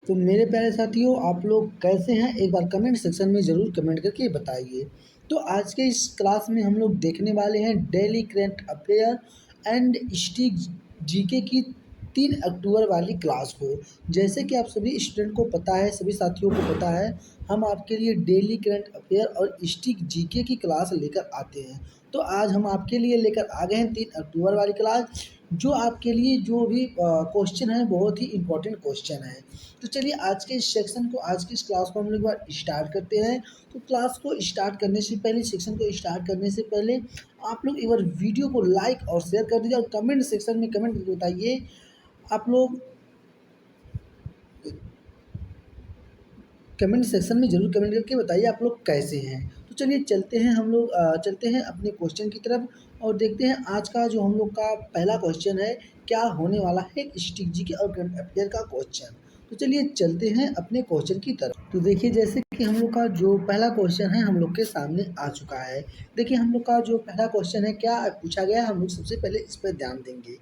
तो मेरे प्यारे साथियों, आप लोग कैसे हैं? एक बार कमेंट सेक्शन में ज़रूर कमेंट करके बताइए। तो आज के इस क्लास में हम लोग देखने वाले हैं daily current affair and stick GK की 3 अक्टूबर वाली क्लास को। जैसे कि आप सभी स्टूडेंट को पता है, सभी साथियों को पता है, हम आपके लिए डेली करंट अफेयर और स्टिक जीके की क्लास लेकर आते हैं। तो आज हम आपके लिए लेकर आ गए हैं 3 अक्टूबर वाली क्लास, जो आपके लिए जो भी क्वेश्चन है बहुत ही इम्पोर्टेंट क्वेश्चन है। तो चलिए आज के इस सेक्शन को, आज की इस क्लास को हम लोग एक बार स्टार्ट करते हैं। तो क्लास को स्टार्ट करने से पहले, सेक्शन को स्टार्ट करने से पहले आप लोग एक बार वीडियो को लाइक और शेयर कर दीजिए और कमेंट सेक्शन में कमेंट करके बताइए आप लोग, कमेंट सेक्शन में ज़रूर कमेंट करके बताइए आप लोग कैसे हैं। तो चलिए चलते हैं, हम लोग चलते हैं अपने क्वेश्चन की तरफ और देखते हैं आज का जो हम लोग का पहला क्वेश्चन है, क्या होने वाला है स्टिक जीके और करंट अफेयर का क्वेश्चन। तो चलिए चलते हैं अपने क्वेश्चन की तरफ। तो देखिए जैसे कि हम लोग का जो पहला क्वेश्चन है हम लोग के सामने आ चुका है। देखिए हम लोग का जो पहला क्वेश्चन है क्या पूछा गया है, हम लोग सबसे पहले इस पर ध्यान देंगे।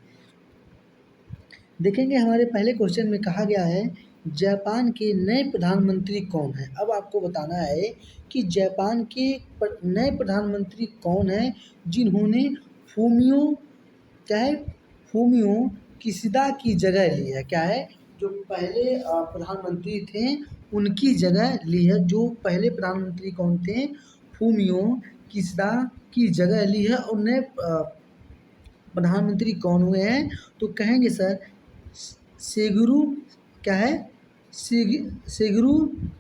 देखेंगे हमारे पहले क्वेश्चन में कहा गया है जापान के नए प्रधानमंत्री कौन हैं। अब आपको बताना है कि जापान के नए प्रधानमंत्री कौन हैं जिन्होंने फूमियो, क्या है, फूमियो किशिदा की जगह ली है। क्या है, जो पहले प्रधानमंत्री थे उनकी जगह ली है। जो पहले प्रधानमंत्री कौन थे, फूमियो किशिदा की जगह ली है। और नए प्रधानमंत्री कौन हुए हैं, तो कहेंगे सर सेगुरु, क्या है, सेगुरु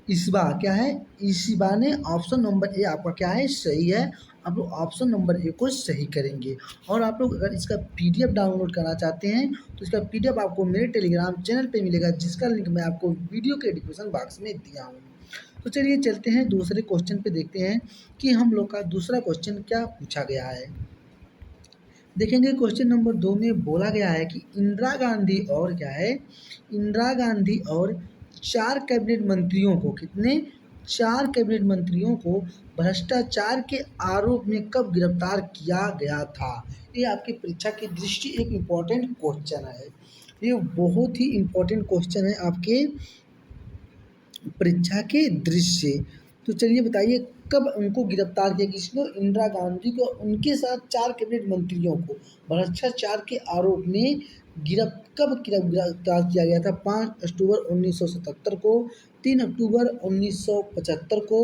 इशिबा, क्या है, इशिबा ने। ऑप्शन नंबर ए आपका क्या है, सही है। आप लोग ऑप्शन नंबर ए को सही करेंगे। और आप लोग अगर इसका पीडीएफ डाउनलोड करना चाहते हैं तो इसका पीडीएफ आपको मेरे टेलीग्राम चैनल पे मिलेगा, जिसका लिंक मैं आपको वीडियो के डिस्क्रिप्शन बॉक्स में दिया हूँ। तो चलिए चलते हैं दूसरे क्वेश्चन पे, देखते हैं कि हम लोग का दूसरा क्वेश्चन क्या पूछा गया है। देखेंगे क्वेश्चन नंबर 2 में बोला गया है कि इंदिरा गांधी और, क्या है, इंदिरा गांधी और 4 कैबिनेट मंत्रियों को, कितने, 4 कैबिनेट मंत्रियों को भ्रष्टाचार के आरोप में कब गिरफ्तार किया गया था। ये आपकी परीक्षा की दृष्टि एक इम्पॉर्टेंट क्वेश्चन है। ये बहुत ही इम्पोर्टेंट क्वेश्चन है आपके परीक्षा के दृश्य। तो चलिए बताइए कब उनको गिरफ्तार किया, किसको, इंदिरा गांधी को, उनके साथ 4 कैबिनेट मंत्रियों को भ्रष्टाचार के आरोप में कब गिरफ्तार किया गया था। 5 अक्टूबर 1977 को, 3 अक्टूबर 1975 को,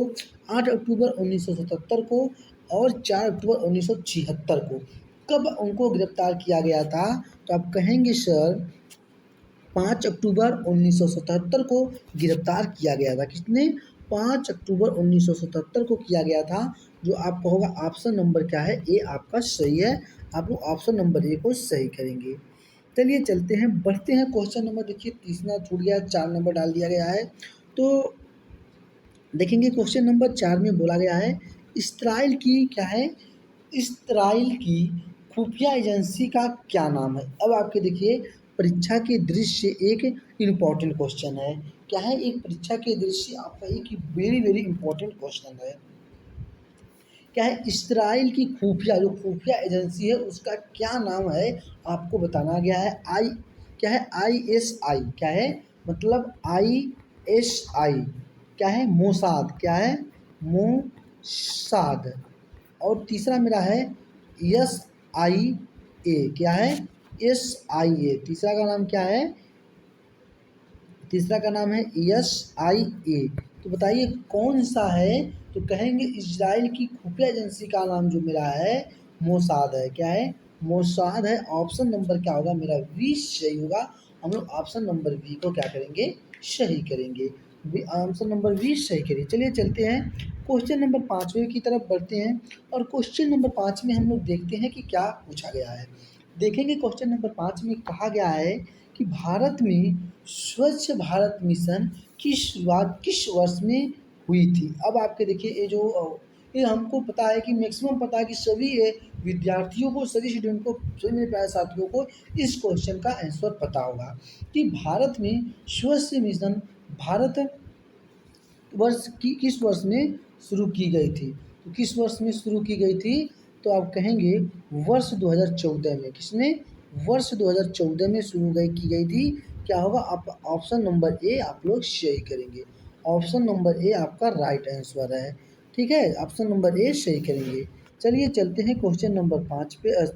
8 अक्टूबर 1977 को और 4 अक्टूबर 1976 को कब उनको गिरफ्तार किया गया था। तो आप कहेंगे सर 5 अक्टूबर 1977 को गिरफ्तार किया गया था। किसने, 5 अक्टूबर 1977 को किया गया था। जो आपका होगा ऑप्शन नंबर क्या है, ए आपका सही है। आप लोग ऑप्शन नंबर ए को सही करेंगे। चलिए चलते हैं, बढ़ते हैं क्वेश्चन नंबर, देखिए तीसरा छूट गया, 4 नंबर डाल दिया गया है। तो देखेंगे क्वेश्चन नंबर 4 में बोला गया है इसराइल की, क्या है, इसराइल की खुफिया एजेंसी का क्या नाम है। अब आपके देखिए परीक्षा के दृश्य एक इम्पॉर्टेंट क्वेश्चन है। क्या है, एक परीक्षा के दृश्य आपका एक वेरी वेरी इंपॉर्टेंट क्वेश्चन है। क्या है, इसराइल की खुफिया, जो खुफिया एजेंसी है उसका क्या नाम है, आपको बताना गया है। क्या है, ISI, क्या है, मतलब ISI, क्या है, मोसाद, क्या है, मोसाद। और तीसरा मेरा है SIA, क्या है, SIA। तीसरा का नाम क्या है, तीसरा का नाम है SIA। तो बताइए कौन सा है, तो कहेंगे इजराइल की खुफिया एजेंसी का नाम जो मेरा है मोसाद है। क्या है, मोसाद है। ऑप्शन नंबर क्या होगा मेरा, बी सही होगा। हम लोग ऑप्शन नंबर बी को क्या करेंगे, सही करेंगे। ऑप्शन नंबर बी सही करिए। चलिए चलते हैं क्वेश्चन नंबर 5वें की तरफ बढ़ते हैं। और क्वेश्चन नंबर 5 में हम लोग देखते हैं कि क्या पूछा गया है। देखेंगे क्वेश्चन नंबर 5 में कहा गया है कि भारत में स्वच्छ भारत मिशन की शुरुआत किस वर्ष में हुई थी। अब आपके देखिए ये हमको पता है कि मैक्सिमम पता है कि सभी ये विद्यार्थियों को, सभी स्टूडेंट को, सभी मेरे प्यारे साथियों को इस क्वेश्चन का आंसर पता होगा कि भारत में स्वच्छ मिशन भारत वर्ष की किस वर्ष में शुरू की गई थी। तो किस वर्ष में शुरू की गई थी, तो आप कहेंगे वर्ष 2014 में। किसमें, वर्ष 2014 में शुरू की गई थी। क्या होगा, आप ऑप्शन नंबर ए आप लोग सही करेंगे। ऑप्शन नंबर ए आपका राइट आंसर है। ठीक है, ऑप्शन नंबर ए सही करेंगे। चलिए चलते हैं क्वेश्चन नंबर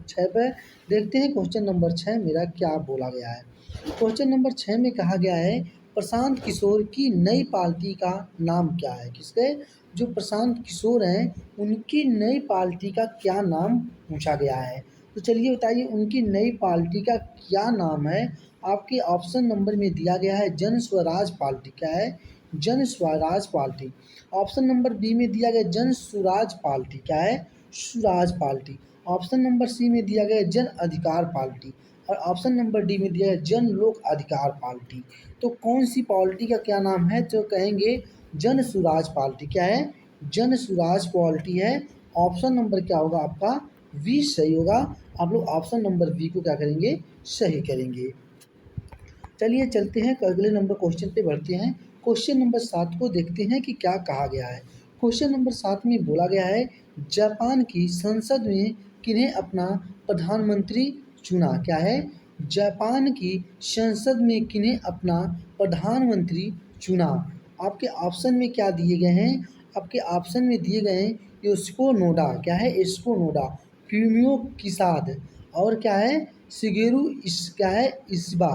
6 पे। देखते हैं क्वेश्चन नंबर 6 मेरा क्या बोला गया है। क्वेश्चन नंबर 6 में कहा गया है प्रशांत किशोर की नई पार्टी का नाम क्या है। किसके, जो प्रशांत किशोर हैं उनकी नई पार्टी का क्या नाम पूछा गया है। तो चलिए बताइए उनकी नई पार्टी का क्या नाम है। आपके ऑप्शन नंबर में दिया गया है जन स्वराज पार्टी। क्या है, Jan Swaraj Party. Option number B में दिया गया जन सुराज पार्टी। क्या है, Suraj Party. Option number C में दिया गया जन अधिकार पार्टी और ऑप्शन नंबर डी में दिया है जन लोक अधिकार पार्टी। तो कौन सी पार्टी का क्या नाम है, तो कहेंगे जन सुराज पार्टी। क्या है, जन सुराज पार्टी है। ऑप्शन नंबर क्या होगा आपका, वी सही होगा। आप लोग ऑप्शन नंबर वी को क्या करेंगे, सही करेंगे। चलिए चलते हैं अगले नंबर क्वेश्चन पे बढ़ते हैं। क्वेश्चन नंबर 7 को देखते हैं कि क्या कहा गया है। क्वेश्चन नंबर 7 में बोला गया है जापान की संसद में किन्हें अपना प्रधानमंत्री चुना। क्या है, जापान की संसद में किन्हें अपना प्रधानमंत्री चुना। आपके ऑप्शन में क्या दिए गए हैं, आपके ऑप्शन में दिए गए हैं योशिको नोडा। क्या है, योशिको नोडा, फ्यूमियो किसाद और क्या है शिगेरू क्या है इस्बा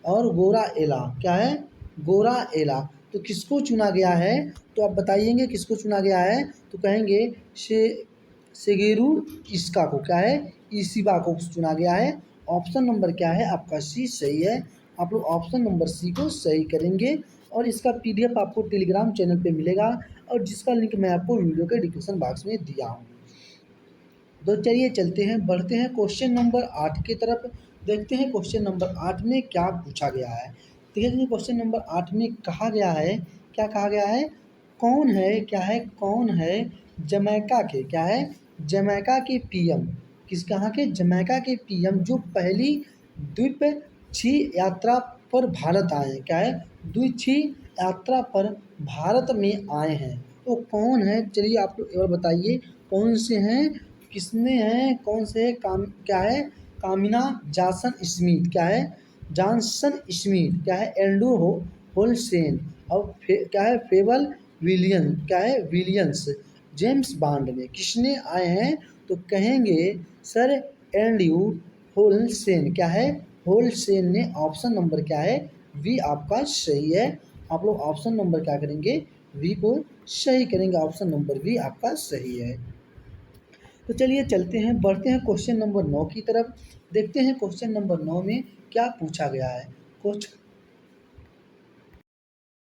और गोरा एला। क्या है, गोरा एला। तो किसको चुना गया है, तो आप बताइएंगे किसको चुना गया है। तो कहेंगे शिगेरू इसका को, क्या है इशिबा को चुना गया है। ऑप्शन नंबर क्या है आपका सी सही है। आप लोग ऑप्शन नंबर सी को सही करेंगे और इसका पीडीएफ आपको टेलीग्राम चैनल पे मिलेगा और जिसका लिंक मैं आपको वीडियो के डिस्क्रिप्शन बॉक्स में दिया हूँ। तो चलिए चलते हैं, बढ़ते हैं क्वेश्चन नंबर 8 की तरफ। देखते हैं क्वेश्चन नंबर 8 में क्या पूछा गया है। देखिए क्वेश्चन नंबर 8 में कहा गया है, क्या कहा गया है, कौन है, क्या है, कौन है जमैका के, क्या है जमैका के पीएम, किस कहाँ के, जमैका के पीएम जो पहली द्वीपक्षीय यात्रा पर भारत आए हैं। क्या है, द्वीपक्षीय यात्रा पर भारत में आए हैं। तो कौन है, चलिए आप लोग एक बार बताइए कौन से हैं, किसने हैं, कौन से हैं, क्या है कामिना जासन स्मिथ। क्या है, जॉनसन स्मिथ। क्या है, एंड्रू होलसेन और क्या है फेबल विलियन। क्या है, विलियंस। जेम्स बॉन्ड में किसने आए हैं, तो कहेंगे सर एंड्रू होलसेन। क्या है, होलसेन ने। ऑप्शन नंबर क्या है, वी आपका सही है। आप लोग ऑप्शन नंबर क्या करेंगे, वी को सही करेंगे। ऑप्शन नंबर वी आपका सही है। तो चलिए चलते हैं, बढ़ते हैं क्वेश्चन नंबर 9 की तरफ। देखते हैं क्वेश्चन नंबर 9 में क्या पूछा गया है। क्वेश्चन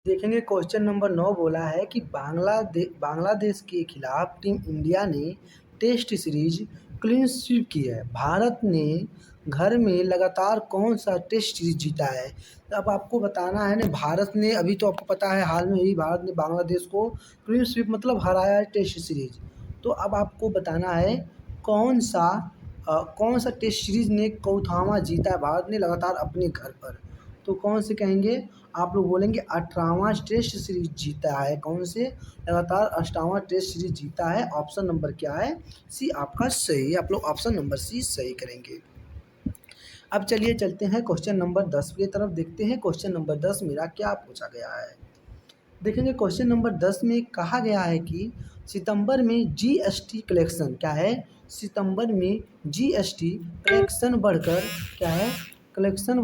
देखेंगे, क्वेश्चन नंबर 9 बोला है कि बांग्लादेश के खिलाफ टीम इंडिया ने टेस्ट सीरीज क्लीन स्वीप की है। भारत ने घर में लगातार कौन सा टेस्ट सीरीज जीता है। तो अब आपको बताना है ना, भारत ने अभी तो आपको पता है हाल में ही भारत ने बांग्लादेश को क्लीन स्वीप मतलब हराया है टेस्ट सीरीज। तो अब आपको बताना है कौन सा टेस्ट सीरीज ने चौथावां जीता है भारत ने लगातार अपने घर पर। तो कौन से कहेंगे, आप लोग बोलेंगे 18वां टेस्ट सीरीज जीता है। कौन से, लगातार 18वां टेस्ट सीरीज जीता है। ऑप्शन नंबर क्या है, सी आपका सही है। आप लोग ऑप्शन नंबर सी सही करेंगे। अब चलिए चलते हैं क्वेश्चन नंबर 10 की तरफ। देखते हैं क्वेश्चन नंबर 10 मेरा क्या पूछा गया है। देखेंगे क्वेश्चन नंबर 10 में कहा गया है कि सितंबर में जीएसटी कलेक्शन। क्या है, सितंबर में जीएसटी कलेक्शन बढ़कर, क्या है कलेक्शन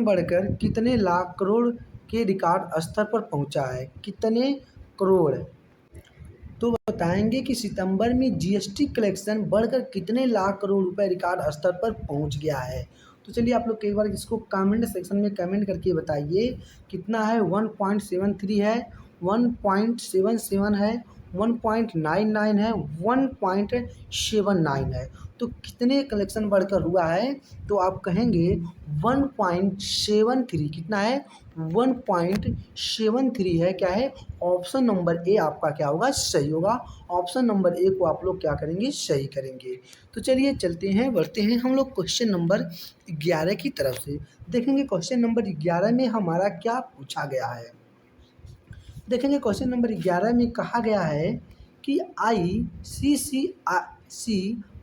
बढ़कर कितने लाख करोड़ के रिकॉर्ड स्तर पर पहुंचा है। कितने करोड़, तो बताएंगे कि सितंबर में जीएसटी कलेक्शन बढ़कर कितने लाख करोड़ रुपए रिकॉर्ड स्तर पर पहुंच गया है। तो चलिए आप लोग कई बार इसको कमेंट सेक्शन में कमेंट करके बताइए कितना है। 1.73 है, 1.77 है, 1.99 है, 1.79 है। तो कितने कलेक्शन बढ़कर हुआ है, तो आप कहेंगे 1.73। कितना है, 1.73 है। क्या है, ऑप्शन नंबर ए आपका क्या होगा, सही होगा। ऑप्शन नंबर ए को आप लोग क्या करेंगे, सही करेंगे। तो चलिए चलते हैं, बढ़ते हैं हम लोग क्वेश्चन नंबर 11 की तरफ से। देखेंगे क्वेश्चन नंबर 11 में हमारा क्या पूछा गया है। देखेंगे क्वेश्चन नंबर 11 में कहा गया है कि ICC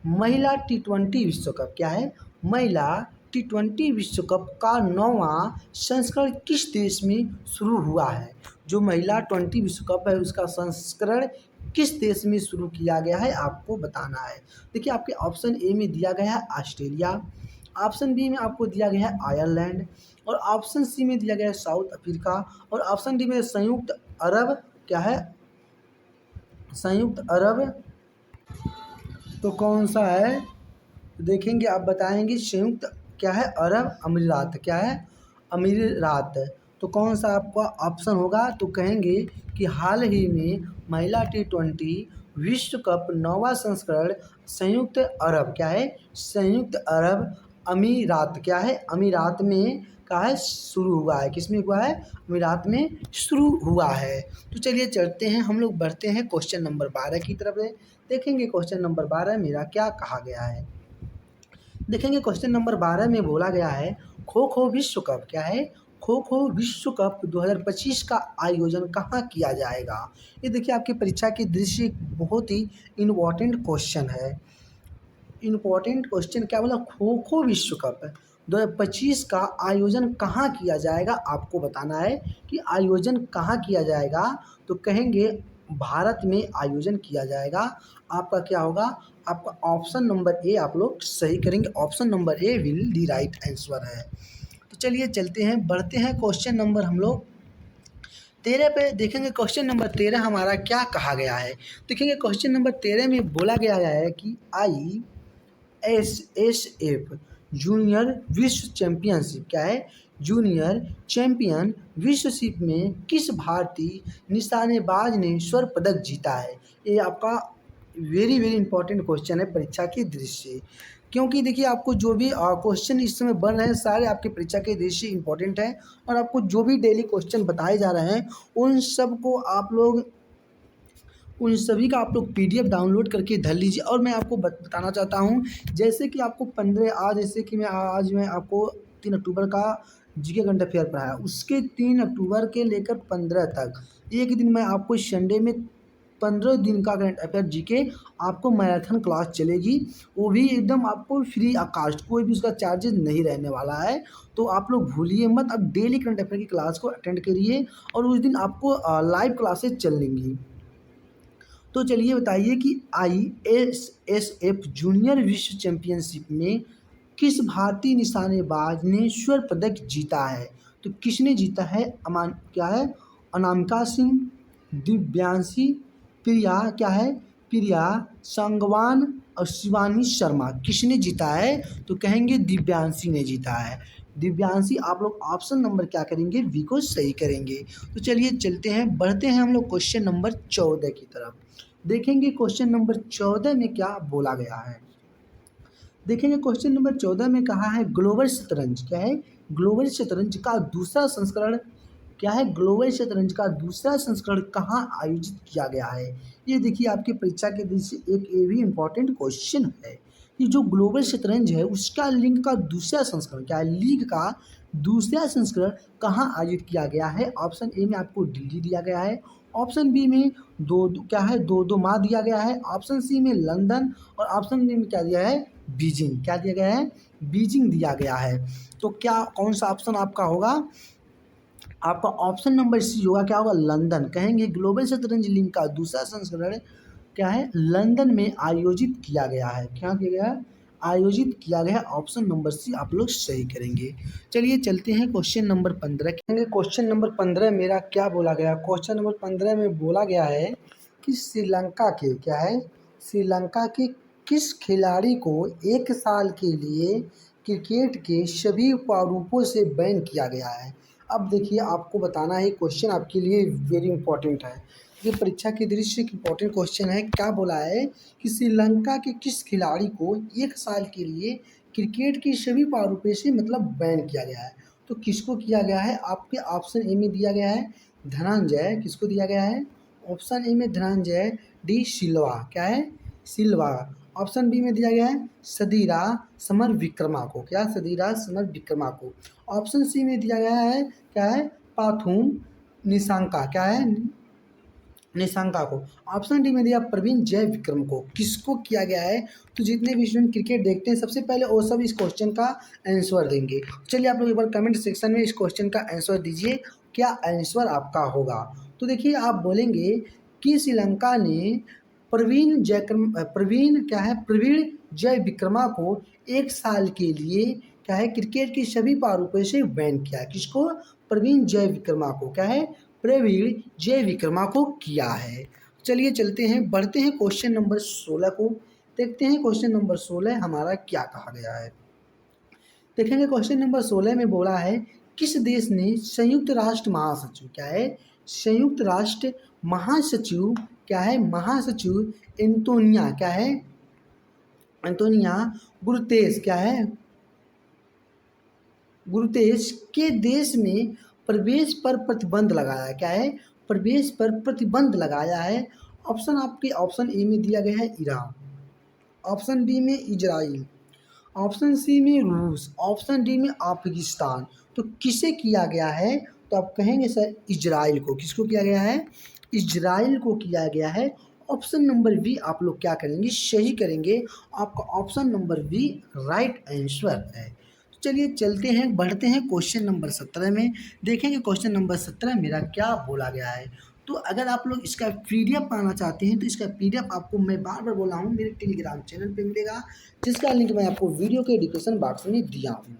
महिला T20 विश्व कप। क्या है, महिला T20 विश्व कप का 9वां संस्करण किस देश में शुरू हुआ है? जो महिला 20 विश्व कप है उसका संस्करण किस देश में शुरू किया गया है आपको बताना है। देखिए आपके ऑप्शन ए में दिया गया है ऑस्ट्रेलिया, ऑप्शन बी में आपको दिया गया है आयरलैंड और ऑप्शन सी में दिया गया है साउथ अफ्रीका और ऑप्शन डी में संयुक्त अरब क्या है, संयुक्त अरब। तो कौन सा है देखेंगे आप बताएंगे। संयुक्त क्या है अरब अमीरात, क्या है अमीरात। तो कौन सा आपका ऑप्शन होगा? तो कहेंगे कि हाल ही में महिला T20 विश्व कप 9वां संस्करण संयुक्त अरब क्या है, संयुक्त अरब अमीरात क्या है, अमीरात में का है शुरू हुआ है। किस में हुआ है? अमीरात में शुरू हुआ है। तो चलिए चलते हैं हम लोग, बढ़ते हैं क्वेश्चन नंबर 12 की तरफ है। देखेंगे क्वेश्चन नंबर 12 मेरा क्या कहा गया है। देखेंगे क्वेश्चन नंबर 12 में बोला गया है खो खो विश्व कप क्या है, खो खो विश्व कप 2025 का आयोजन कहाँ किया जाएगा। ये देखिए आपकी परीक्षा की दृष्टि बहुत ही इम्पोर्टेंट क्वेश्चन है। इम्पोर्टेंट क्वेश्चन क्या बोला? खो खो विश्व कप 2025 का आयोजन कहाँ किया जाएगा आपको बताना है कि आयोजन कहाँ किया जाएगा। तो कहेंगे भारत में आयोजन किया जाएगा। आपका क्या होगा? आपका ऑप्शन नंबर ए आप लोग सही करेंगे। Option number A will the right answer है। तो चलिए चलते हैं, बढ़ते हैं क्वेश्चन नंबर हम लोग 13 पे। देखेंगे क्वेश्चन नंबर 13 हमारा क्या कहा गया है। देखेंगे क्वेश्चन नंबर 13 में बोला गया है कि ISSF जूनियर विश्व चैंपियनशिप क्या है, जूनियर चैंपियन विश्वशिप में किस भारतीय निशानेबाज ने स्वर्ण पदक जीता है। ये आपका वेरी वेरी इंपॉर्टेंट क्वेश्चन है परीक्षा की दृष्टि से, क्योंकि देखिए आपको जो भी क्वेश्चन इस समय बन रहे हैं सारे आपके परीक्षा के दृष्टि से इंपॉर्टेंट है और आपको जो भी डेली क्वेश्चन बताए जा रहे हैं उन सब को आप लोग, उन सभी का आप लोग PDF डाउनलोड करके धर लीजिए। और मैं आपको बताना चाहता हूँ जैसे कि आपको 15 आज जैसे कि मैं आपको 3 अक्टूबर का जीके करंट अफेयर पढ़ाया, उसके 3 अक्टूबर के लेकर 15 तक एक दिन में आपको संडे में 15 दिन का करंट अफेयर जीके आपको मैराथन क्लास चलेगी। वो भी एकदम आपको फ्री ऑफ कास्ट, कोई भी उसका चार्जेस नहीं रहने वाला है। तो आप लोग भूलिए मत, अब डेली करंट अफेयर की क्लास को अटेंड करिए और उस दिन आपको लाइव क्लासेस चलेंगी। तो चलिए बताइए कि ISSF जूनियर विश्व चैंपियनशिप में किस भारतीय निशानेबाज ने स्वर्ण पदक जीता है। तो किसने जीता है? अमान क्या है, अनामिका सिंह, दिव्यांशी, प्रिया क्या है, प्रिया संगवान और शिवानी शर्मा। किसने जीता है? तो कहेंगे दिव्यांशी ने जीता है। दिव्यांशी आप लोग ऑप्शन नंबर क्या करेंगे? बी को सही करेंगे। तो चलिए चलते हैं, बढ़ते हैं हम लोग क्वेश्चन नंबर 14 की तरफ। देखेंगे क्वेश्चन नंबर 14 में क्या बोला गया है। देखेंगे क्वेश्चन नंबर 14 में कहा है ग्लोबल शतरंज क्या है, ग्लोबल शतरंज का दूसरा संस्करण क्या है, ग्लोबल शतरंज का दूसरा संस्करण कहाँ आयोजित किया गया है। ये देखिए आपकी परीक्षा के दृष्टि से एक ये भी इम्पोर्टेंट क्वेश्चन है कि जो ग्लोबल शतरंज है उसका लिंग का दूसरा संस्करण क्या है, लीग का दूसरा संस्करण कहाँ आयोजित किया गया है। ऑप्शन ए में आपको दिल्ली दिया गया है, ऑप्शन बी में क्या है दो माह दिया गया है, ऑप्शन सी में लंदन और ऑप्शन डी में क्या दिया है बीजिंग, क्या दिया गया है बीजिंग दिया गया है। तो क्या कौन सा ऑप्शन आपका होगा? आपका ऑप्शन नंबर सी होगा, क्या होगा लंदन। कहेंगे ग्लोबल शतरंज लीग का दूसरा संस्करण क्या है लंदन में आयोजित किया गया है, क्या किया गया है आयोजित किया गया है। ऑप्शन नंबर सी आप लोग सही करेंगे। चलिए चलते हैं क्वेश्चन नंबर 15। कहेंगे क्वेश्चन नंबर 15 मेरा क्या बोला गया। क्वेश्चन नंबर 15 में बोला गया है कि श्रीलंका के क्या है, श्रीलंका के किस खिलाड़ी को 1 साल के लिए क्रिकेट के सभी प्रारूपों से बैन किया गया है। अब देखिए आपको बताना है, क्वेश्चन आपके लिए वेरी इंपॉर्टेंट है, ये परीक्षा की दृष्टि से एक इम्पोर्टेंट क्वेश्चन है। क्या बोला है कि श्रीलंका के किस खिलाड़ी को 1 साल के लिए क्रिकेट की सभी प्रारूपों से मतलब बैन किया गया है। तो किसको किया गया है? आपके ऑप्शन ए में दिया गया है धनंजय, किसको दिया गया है ऑप्शन ए में धनंजय डी सिल्वा, क्या है सिल्वा। ऑप्शन बी में दिया गया है सदीरा समर विक्रमा को, क्या सदीरा समर विक्रमा को। ऑप्शन सी में दिया गया है क्या है पाथुम निशांका, क्या है निशंका को। ऑप्शन डी में दिया प्रवीण जय विक्रम को। किसको किया गया है? तो जितने भी स्टूडेंट क्रिकेट देखते हैं सबसे पहले वो सब इस क्वेश्चन का आंसर देंगे। चलिए आप लोग एक बार कमेंट सेक्शन में इस क्वेश्चन का आंसर दीजिए, क्या आंसर आपका होगा। तो देखिए आप बोलेंगे कि श्रीलंका ने प्रवीण जय विक्रमा को 1 साल के लिए क्या है क्रिकेट के सभी प्रारूपों से बैन किया। किसको? प्रवीण जय विक्रमा को। क्या है? प्रवीण जय विक्रमा को किया है। चलिए चलते हैं, बढ़ते हैं क्वेश्चन नंबर 16 को। देखते हैं क्वेश्चन नंबर 16 हमारा क्या कहा गया है। देखेंगे क्वेश्चन नंबर 16 में बोला है किस देश ने संयुक्त राष्ट्र महासचिव, क्या है? संयुक्त राष्ट्र महासचिव, क्या है? महासचिव एंटोनिया, क्या है? एंटोनिया गुतेरेस, क्या है? गुतेरेस के देश में प्रवेश पर प्रतिबंध लगाया है। क्या है? प्रवेश पर प्रतिबंध लगाया है। ऑप्शन आपके ऑप्शन ए में दिया गया है ईरान, ऑप्शन बी में इजराइल, ऑप्शन सी में रूस, ऑप्शन डी में अफगानिस्तान। तो किसे किया गया है? तो आप कहेंगे सर इजराइल को। किसको किया गया है? इजराइल को किया गया है। ऑप्शन नंबर बी आप लोग क्या करेंगे? सही करेंगे। आपका option number B right answer है। चलिए चलते हैं, बढ़ते हैं क्वेश्चन नंबर 17 में। देखेंगे क्वेश्चन नंबर 17 मेरा क्या बोला गया है। तो अगर आप लोग इसका पीडीएफ पाना चाहते हैं तो इसका पीडीएफ आपको मैं बार बार बोला हूँ मेरे टेलीग्राम चैनल पे मिलेगा, जिसका लिंक मैं आपको वीडियो के डिस्क्रिप्शन बॉक्स में दिया हूँ।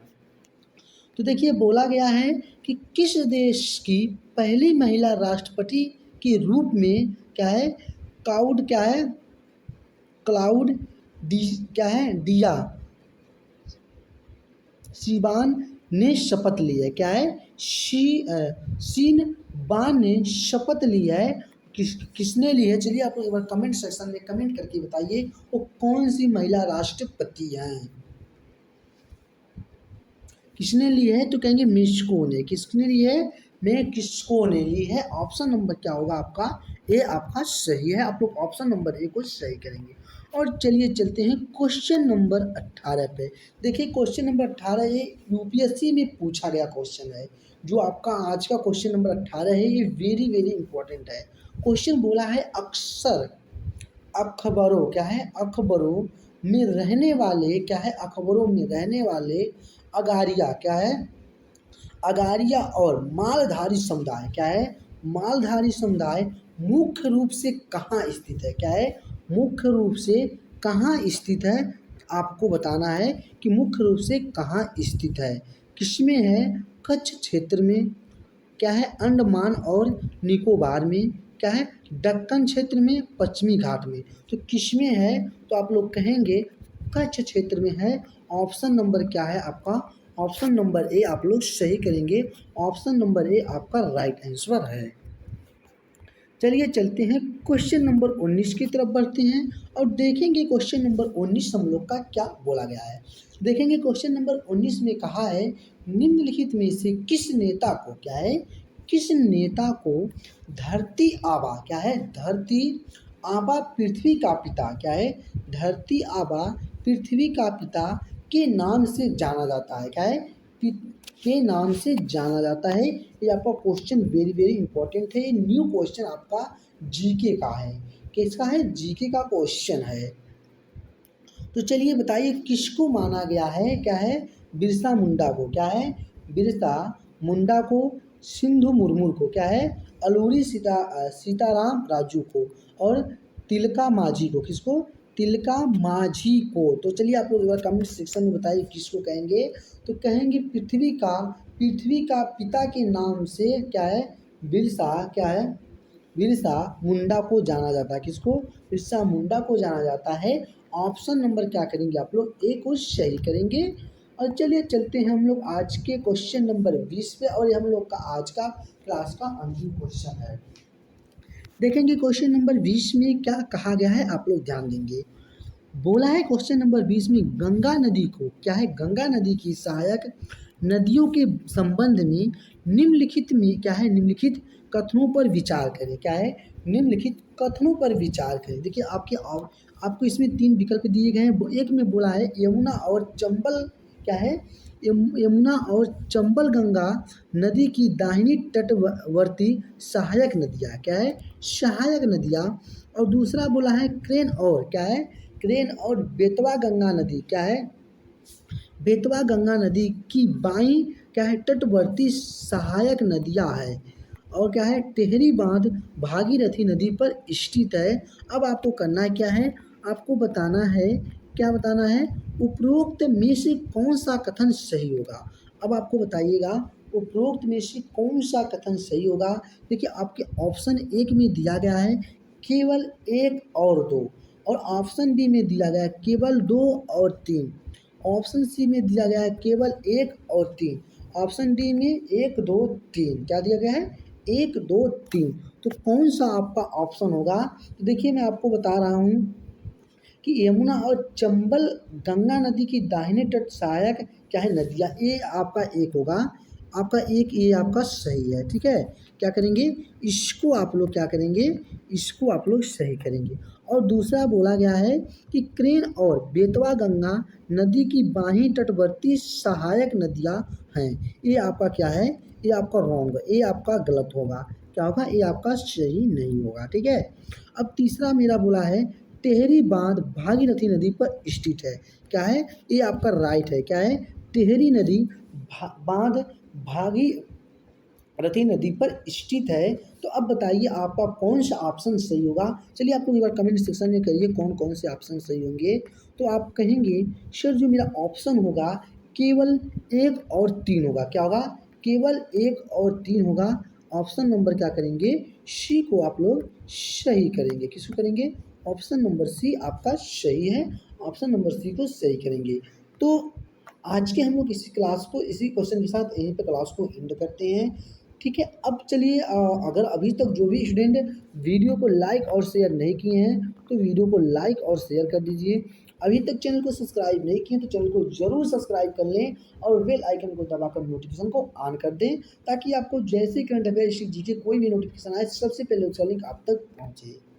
तो देखिए बोला गया है कि किस देश की पहली महिला राष्ट्रपति के रूप में क्या है क्लाउड, क्या है? क्लाउड डी, क्या है? डिया शिबान ने शपथ ली है। क्या है? शिनबान ने शपथ ली है। किसने ली है? चलिए आप लोग एक बार कमेंट सेक्शन में कमेंट करके बताइए वो कौन सी महिला राष्ट्रपति हैं। किसने ली है? तो कहेंगे मेक्सिको ने। किसने ली है? मेक्सिको ने ली है। ऑप्शन नंबर क्या होगा आपका? ए आपका सही है। आप लोग ऑप्शन नंबर ए को सही करेंगे। और चलिए चलते हैं क्वेश्चन नंबर 18 पे। देखिए क्वेश्चन नंबर 18 ये यूपीएससी में पूछा गया क्वेश्चन है। जो आपका आज का क्वेश्चन नंबर 18 है ये वेरी वेरी इंपॉर्टेंट है। क्वेश्चन बोला है अक्सर अखबारों, क्या है? अखबारों में रहने वाले, क्या है? अखबारों में रहने वाले अगारिया, क्या है? अगारिया और मालधारी समुदाय, क्या है? मालधारी समुदाय मुख्य रूप से कहाँ स्थित है? क्या है? मुख्य रूप से कहाँ स्थित है? आपको बताना है कि मुख्य रूप से कहाँ स्थित है। किसमें है? कच्छ क्षेत्र में, क्या है? अंडमान और निकोबार में, क्या है? दक्कन क्षेत्र में, पश्चिमी घाट में। तो किसमें है? तो आप लोग कहेंगे कच्छ क्षेत्र में है। ऑप्शन नंबर क्या है आपका? ऑप्शन नंबर ए आप लोग सही करेंगे। ऑप्शन नंबर ए आपका राइट आंसर है। चलिए चलते हैं क्वेश्चन नंबर 19 की तरफ बढ़ते हैं और देखेंगे क्वेश्चन नंबर 19 हम लोग का क्या बोला गया है। देखेंगे क्वेश्चन नंबर 19 में कहा है निम्नलिखित में से किस नेता को, क्या है? किस नेता को धरती आबा, क्या है? धरती आबा पृथ्वी का पिता, क्या है? धरती आबा पृथ्वी का पिता के नाम से जाना जाता है। क्या है? के नाम से जाना जाता है। ये आपका क्वेश्चन वेरी वेरी इंपॉर्टेंट है। ये न्यू क्वेश्चन आपका जीके का है। किसका है? जीके का क्वेश्चन है। तो चलिए बताइए किसको माना गया है? क्या है? बिरसा मुंडा को, क्या है? बिरसा मुंडा को, सिंधु मुर्मू को, क्या है? अलूरी सीताराम राजू को और तिलका माझी को। किसको? तिलका माझी को। तो चलिए आप लोग एक बार कमेंट सेक्शन में बताइए किसको कहेंगे। तो कहेंगे पृथ्वी का पिता के नाम से, क्या है? बिरसा, क्या है? बिरसा मुंडा को जाना जाता है। किसको? बिरसा मुंडा को जाना जाता है। ऑप्शन नंबर क्या करेंगे आप लोग? ए को सही करेंगे। और चलिए चलते हैं हम लोग आज के क्वेश्चन नंबर 20 पे और ये हम लोग का आज का क्लास का अंतिम क्वेश्चन है। देखेंगे क्वेश्चन नंबर 20 में क्या कहा गया है, आप लोग ध्यान देंगे। बोला है क्वेश्चन नंबर 20 में गंगा नदी को, क्या है? गंगा नदी की सहायक नदियों के संबंध में निम्नलिखित में, क्या है? निम्नलिखित कथनों पर विचार करें। क्या है? निम्नलिखित कथनों पर विचार करें। देखिए आपको इसमें 3 विकल्प दिए गए हैं। एक में बोला है यमुना और चंबल, क्या है? यमुना और चंबल गंगा नदी की दाहिनी तटवर्ती सहायक नदियाँ, क्या है, सहायक नदियाँ। और दूसरा बोला है क्रेन और, क्या है, क्रेन और बेतवा गंगा नदी, क्या है, बेतवा गंगा नदी की बाईं, क्या है, तटवर्ती सहायक नदियाँ है। और क्या है, टेहरी बांध भागीरथी नदी पर स्थित है। अब आपको करना क्या है, आपको बताना है, क्या बताना है, उपरोक्त में से कौन सा कथन सही होगा। अब आपको बताइएगा उपरोक्त में से कौन सा कथन सही होगा। देखिए आपके ऑप्शन एक में दिया गया है केवल एक और दो, और ऑप्शन बी में दिया गया है केवल दो और तीन, ऑप्शन सी में दिया गया है केवल एक और तीन, ऑप्शन डी में एक दो तीन, क्या दिया गया है, एक दो तीन। तो कौन सा आपका ऑप्शन होगा। तो देखिए मैं आपको बता रहा हूँ कि यमुना और चंबल गंगा नदी की दाहिने तट सहायक, क्या है, नदियाँ, ये आपका एक होगा, आपका एक ये आपका सही है, ठीक है। क्या करेंगे, इसको आप लोग क्या करेंगे, इसको आप लोग सही करेंगे। और दूसरा बोला गया है कि क्रेन और बेतवा गंगा नदी की बाहीं तटवर्ती सहायक नदियाँ हैं, ये आपका क्या है, ये आपका रॉन्ग, ये आपका गलत होगा, क्या होगा, ये आपका सही नहीं होगा, ठीक है। अब तीसरा मेरा बोला है टेहरी बांध भागीरथी नदी पर स्थित है, क्या है, ये आपका राइट है, क्या है, टेहरी नदी बांध भागीरथी नदी पर स्थित है। तो अब बताइए आपका कौन सा ऑप्शन सही होगा। चलिए आप लोग एक बार कमेंट सेक्शन में करिए कौन कौन से ऑप्शन सही होंगे। तो आप कहेंगे सर जो मेरा ऑप्शन होगा केवल एक और तीन होगा, क्या होगा, केवल एक और तीन होगा। ऑप्शन नंबर क्या करेंगे, सी को आप लोग सही करेंगे, किसको करेंगे, ऑप्शन नंबर सी आपका सही है, ऑप्शन नंबर सी को सही करेंगे। तो आज के हम लोग इसी क्लास को इसी क्वेश्चन के साथ यहीं पे क्लास को एंड करते हैं, ठीक है। अब चलिए अगर अभी तक जो भी स्टूडेंट वीडियो को लाइक और शेयर नहीं किए हैं तो वीडियो को लाइक और शेयर कर दीजिए। अभी तक चैनल को सब्सक्राइब नहीं किए तो चैनल को ज़रूर सब्सक्राइब कर लें और बेल आइकन को दबाकर नोटिफिकेशन को ऑन कर दें, ताकि आपको जैसे करंट अफेयर, जीके कोई भी नोटिफिकेशन आए सबसे पहले उसका लिंक आप तक पहुँचे।